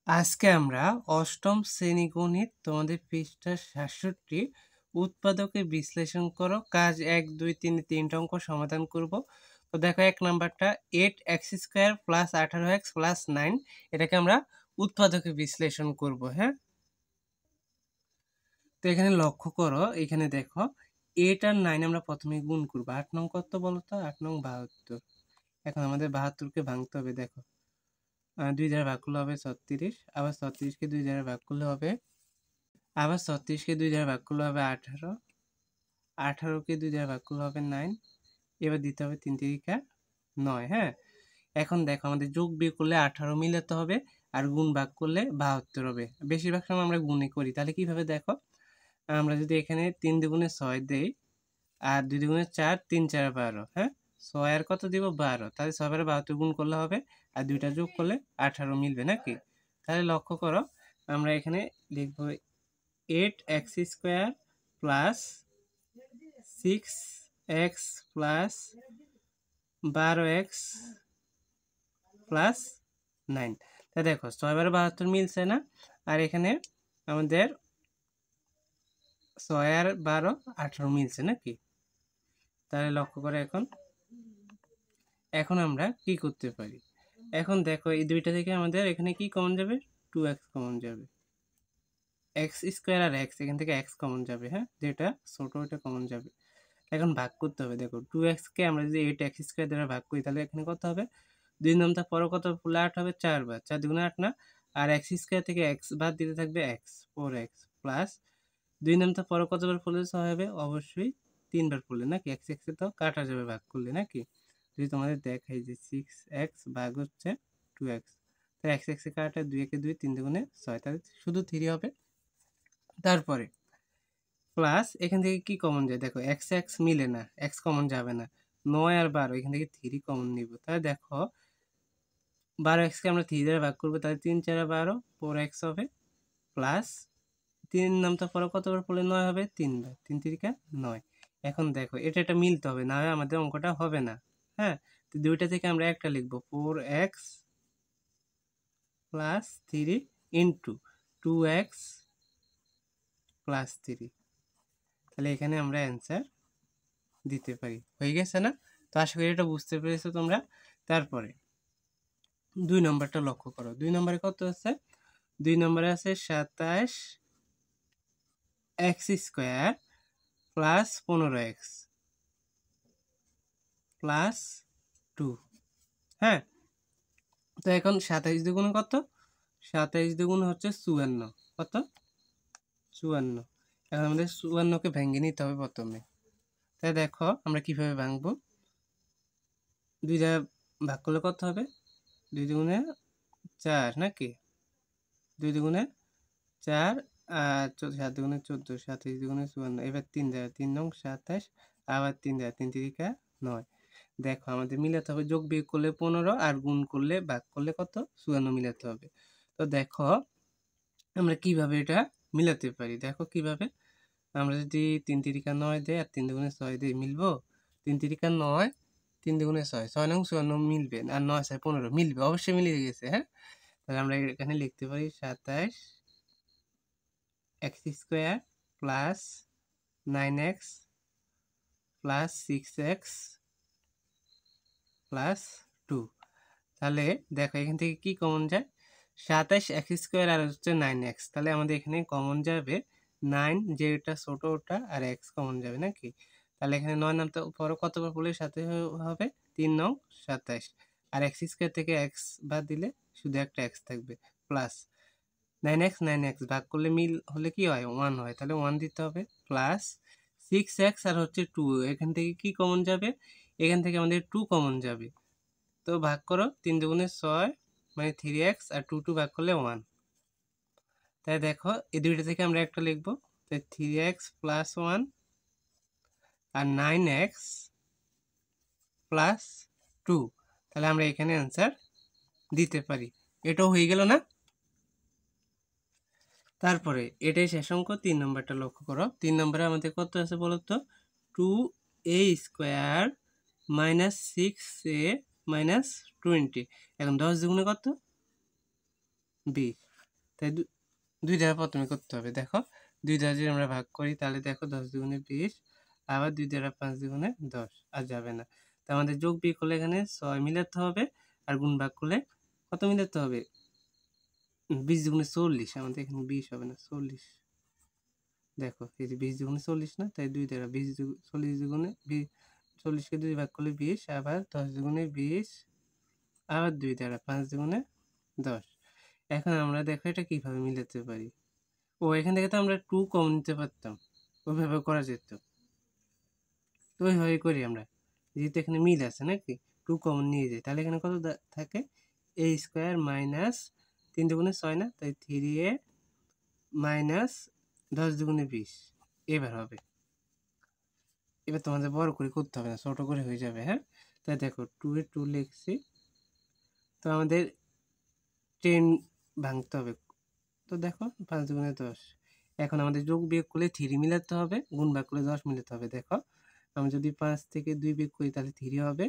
আজকে আমরা অষ্টম শ্রেণী গণিত তোমাদের পৃষ্ঠা ৬৭ উৎপাদকে বিশ্লেষণ করো কাজ ১ ২ ৩ তিনটা অঙ্ক সমাধান করব। তো দেখো ১ নাম্বারটা 8x² প্লাস 18x প্লাস 9 এটাকে আমরা উৎপাদকে বিশ্লেষণ করব। হ্যাঁ, তো এখানে লক্ষ্য করো, এখানে দেখো 8 আর 9 আমরা প্রথমে গুণ করবো। ৮ নং কত বলো তো? ৮ নং ৭২। এখন আমাদের ৭২কে ভাঙতে হবে। দেখো 2 দ্বারা ভাগ করলে হবে 36, আবার 36কে 2 দ্বারা ভাগ করলে হবে, আবার 36কে 2 দ্বারা ভাগ করলে হবে 18, 18কে 2 দ্বারা ভাগ করলে হবে 9, এবার দিতে হবে 3 তিরিকা 9। হ্যাঁ, এখন দেখো আমাদের যোগ বিয়োগ করলে 18 মিলাতে হবে, আর গুণ ভাগ করলে 72 হবে। বেশিরভাগ সময় আমরা গুণই করি। তাহলে কিভাবে দেখো, আমরা যদি এখানে 3 দুগুণে 6 দেই, আর 2 দুগুণে 4, 3 4 12। হ্যাঁ, 6 আর কত দিব? 12। তাহলে 6 বারে 72 গুণ করলে হবে, আর দুইটা যোগ করলে 18 মিলবে নাকি? তাহলে লক্ষ্য করো, আমরা এখানে লিখব 8x² plus 6x plus 12x plus 9। তা দেখো 6 বারে 72 মিলছে না? আর এখানে আমাদের 6 আর 12 18 মিলছে নাকি? তাহলে লক্ষ্য করে এখন আমরা কি করতে পারি? এখন দেখো এই দুইটা থেকে আমাদের এখানে কি কমন যাবে? 2x কমন যাবে। x² আর x, এখান থেকে x কমন যাবে। হ্যাঁ, যেটা ছোট ওটা কমন যাবে। এখন ভাগ করতে হবে। দেখো 2x কে আমরা যদি 8x² দ্বারা ভাগ করি, তাহলে এখানে কত হবে? 2 নামতা পরে কত পড়লে 8 হবে? 4 বার, 4 দুগুণে 8 না? আর x² থেকে x বাদ দিতে থাকবে x, 4x প্লাস 2 নামতা পরে কতবার পড়লে 6 হবে? অবশ্যই 3 বার পড়লে নাকি? x এ তো কাটা যাবে ভাগ করলে নাকি? যদি তোমাদের দেখাই যে 6x ভাগ হচ্ছে 2x, তাহলে x এ কাটা, 2 একে 2, 3 দুগুণে 6, তাহলে শুধু 3 হবে। তারপরে প্লাস এখান থেকে কি কমন যায়? দেখো x x মিলে না, x কমন যাবে না। 9 আর 12, এখান থেকে 3 কমন নিব। তাহলে দেখো 12x কে আমরা 3 দ্বারা ভাগ করবো, তাহলে 3 4 12, 4x হবে প্লাস 3 নামটা পরে কতবার পড়লে 9 হবে? 3 বার, 3 তিরিকা 9। এখন দেখো এটা মিলতে হবে, না হয় আমাদের অঙ্কটা হবে না। হ্যাঁ, তো দুইটা থেকে আমরা একটা লিখবো, 4x plus 3 into 2x plus 3। তাহলে এখানে আমরা অ্যান্সার দিতে পারি। হয়ে গেছে না? তো আশা করি এটা বুঝতে পেরেছো তোমরা। তারপরে 2 নম্বরটা লক্ষ্য করো। 2 নম্বরে কত আছে? 2 নম্বরে আছে 27x² প্লাস 15x প্লাস 2। হ্যাঁ, তো এখন 27 দুগুণ কত? 27 দুগুণ হচ্ছে 54। কত? 54। এখন আমাদের 54কে ভেঙে নিতে হবে প্রথমে। তাই দেখো আমরা কিভাবে ভাঙবো। 2 দ্বারা ভাগ করলে কত হবে? 2 দুগুণে 4 নাকি? 2 দুগুণে 4 আর 7 দুগুণে 14, 27 দুগুণে 54। এবার 3 দ্বারা, 3 নং 27, আবার 3 দ্বারা, 3 তিরিকা 9। দেখো আমাদের মিলাতে হবে, যোগ বিয়োগ করলে 15, আর গুণ করলে ভাগ করলে কত? 54 মিলাতে হবে। তো দেখো আমরা কিভাবে এটা মিলাতে পারি। দেখো কিভাবে, আমরা যদি 3 তিরিকা 9 দেই আর 3 দুগুণে 6 দেই, মিলবো? 3 তিরিকা 9, 3 দুগুণে 6, 6 নং 54 মিলবে, আর 9 6 15 মিলবে, অবশ্যই মিলে গেছে। হ্যাঁ, তাহলে আমরা এখানে লিখতে পারি 27x² plus 9x plus 6x plus 2। তাহলে দেখো এখান থেকে কি কমন যায়? 27x² আর হচ্ছে 9x, তাহলে আমাদের এখানে কমন যাবে 9, যেটা ছোট ওটা, আর x কমন যাবে নাকি? তাহলে এখানে 9 নামতে পরে কতবার পড়লে সাথে হবে? 3 নং 27, আর x² থেকে x বাদ দিলে শুধু একটা x থাকবে, প্লাস 9x ভাগ করলে মিল হলে কি হয়? 1 হয়, তাহলে 1 দিতে হবে, প্লাস 6x আর হচ্ছে 2, এখান থেকে কি কমন যাবে? এখান থেকে আমাদের 2 কমন যাবে। তো ভাগ করো, 3 দুগুণে 6 মানে 3x, আর 2 ভাগ করলে 1। তাই দেখো এই দুইটা থেকে আমরা একটা লিখবো, তাই 3x প্লাস 1 আর 9x প্লাস 2। তাহলে আমরা এখানে অ্যান্সার দিতে পারি। এটাও হয়ে গেল না? তারপরে এটাই শেষ অঙ্ক। 3 নম্বরটা লক্ষ্য করো। 3 নম্বরে আমাদের কত আছে বলো তো? 2a² minus 6a minus 20। এখন 10 দুগুণে কত? 20। তাই 2 দ্বারা প্রথমে করতে হবে। দেখো 2 দ্বারা যদি আমরা ভাগ করি তাহলে দেখো 10 দুগুণে 20, আবার 2 দ্বারা 5 দুগুণে 10, আর যাবে না। তো আমাদের যোগ বিয়োগ করলে এখানে 6 মিলাতে হবে, আর গুণ ভাগ করলে কত মিলাতে হবে? 20 দুগুণে 40, আমাদের এখানে 20 হবে না 40। দেখো এই যে 20 দুগুণে 40 না, তাই 2 দ্বারা 40 দুগুণে 40কে 2 ভাগ করলে 20, আবার 10 দুগুণে 20, আবার 2 দ্বারা 5 দুগুণে 10। এখন আমরা দেখো এটা কিভাবে মিলাতে পারি। এখান থেকে তো আমরা 2 কমন নিতে পারতাম, ওইভাবে করা যেত। তো ওইভাবে করি আমরা, যেহেতু এখানে মিল আছে নাকি, 2 কমন নিয়ে যাই, তাহলে এখানে কত থাকে? a স্কোয়ার মাইনাস 3 দুগুণে 6 না, তাই 3a মাইনাস 10 দুগুণে 20 এবার হবে। এবার তোমাদের বড় করে করতে হবে না, ছোট করে হয়ে যাবে। হ্যাঁ, তাই দেখো 2 এ 2 লিখছি, তো আমাদের 10 ভাঙতে হবে। তো দেখো 5 দুগুণে 10। এখন আমাদের যোগ বিয়োগ করলে 3 মিলাতে হবে, গুণ ভাগ করলে 10 মিলাতে হবে। দেখো আমি যদি 5 থেকে 2 বিয়োগ করি তাহলে 3 হবে,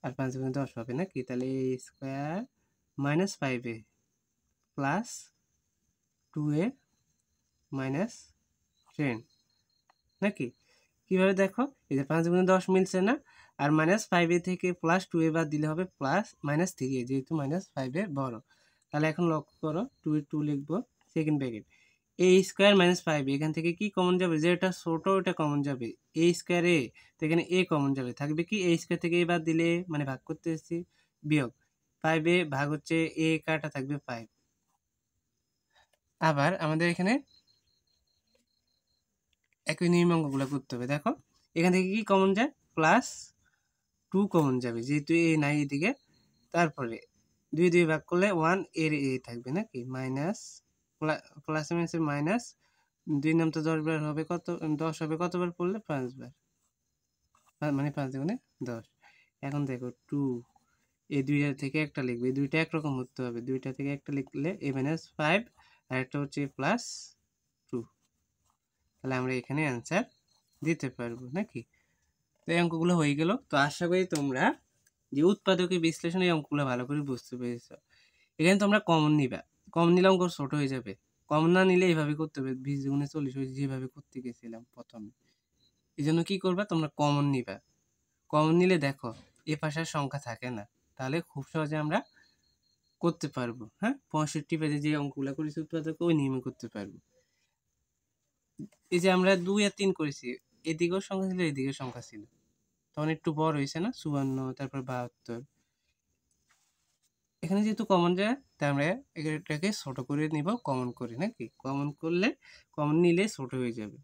আর 5 দুগুণে 10 হবে নাকি, তাহলে a square minus 5a plus 2a minus 10 নাকি। কিভাবে দেখো, এই যে 5 দুগুণে 10 মিলছে না, আর মাইনাস 5a থেকে প্লাস 2a বাদ দিলে হবে প্লাস মাইনাস 3a, যেহেতু মাইনাস 5a বড়। তাহলে এখন লক্ষ্য করো, 2 এ 2 লিখবো, second bracket a square minus 5, এখান থেকে কি কমন যাবে? যেটা ছোট ওটা কমন যাবে, a স্কোয়ার a, তো এখানে a কমন যাবে, থাকবে কি a স্কোয়ার থেকে a বাদ দিলে মানে ভাগ করতে এসেছি বিয়োগ 5a ভাগ হচ্ছে a কাটা থাকবে 5। আবার আমাদের এখানে একই নিয়ম অঙ্কগুলো করতে হবে। দেখো এখান থেকে কি কমন যায়? প্লাস 2 কমন যাবে, যেহেতু a নাই এদিকে। তারপরে 2 দিয়ে ভাগ করলে 1 এর a থাকবে নাকি, মাইনাস প্লাস মাইনাসের মাইনাস 2 নাম তো 10 বার হবে, কত 10 হবে কতবার পড়লে? 5 বার, মানে 5 দুগুণে 10। এখন দেখো 2, এই দুইটা থেকে একটা লিখবে, এই দুইটা একরকম হতে হবে, দুইটা থেকে একটা লিখলে a মাইনাস 5, আর একটা হচ্ছে প্লাস 2, তাহলে আমরা এখানে অ্যান্সার দিতে পারবো নাকি। তো এই অঙ্কগুলো হয়ে গেল। তো আশা করি তোমরা যে উৎপাদকের বিশ্লেষণ এই অঙ্কগুলো ভালো করে বুঝতে পেরেছ। এখানে তোমরা কমন নিবা, কমন নিলে অঙ্ক ছোট হয়ে যাবে, কমন না নিলে এইভাবে করতে হবে, 20 দুগুণে 40 যেভাবে করতে গেছিলাম প্রথমে। এই জন্য কি করবা, তোমরা কমন নিবা। কমন নিলে দেখো এ পাশের সংখ্যা থাকে না, তাহলে খুব সহজে আমরা করতে পারবো। হ্যাঁ, 65 পেজে যে অঙ্কগুলো করেছি উৎপাদক, ওই নিয়মে করতে পারবো। এই যে আমরা 2 আর 3 করেছি, এদিকেও সংখ্যা ছিল এদিকেও সংখ্যা ছিল, তখন একটু বড় হয়েছে না, 54, তারপর 72। এখানে যেহেতু কমন যায়, তাই আমরা এটাকে ছোট করে নিব, কমন করে নাকি, কমন করলে কমন নিলে ছোট হয়ে যাবে।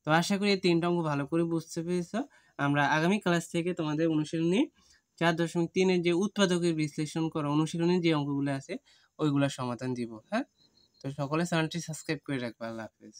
তো আশা করি এই 3টা অঙ্ক ভালো করে বুঝতে পেরেছ। আমরা আগামী ক্লাস থেকে তোমাদের অনুশীলনী 4.3 যে উৎপাদকের বিশ্লেষণ করা অনুশীলনী যে অঙ্কগুলো আছে ওইগুলোর সমাধান দিব। হ্যাঁ, তো সকলে চ্যানেলটি সাবস্ক্রাইব করে রাখবে। আল্লাহ হাফেজ।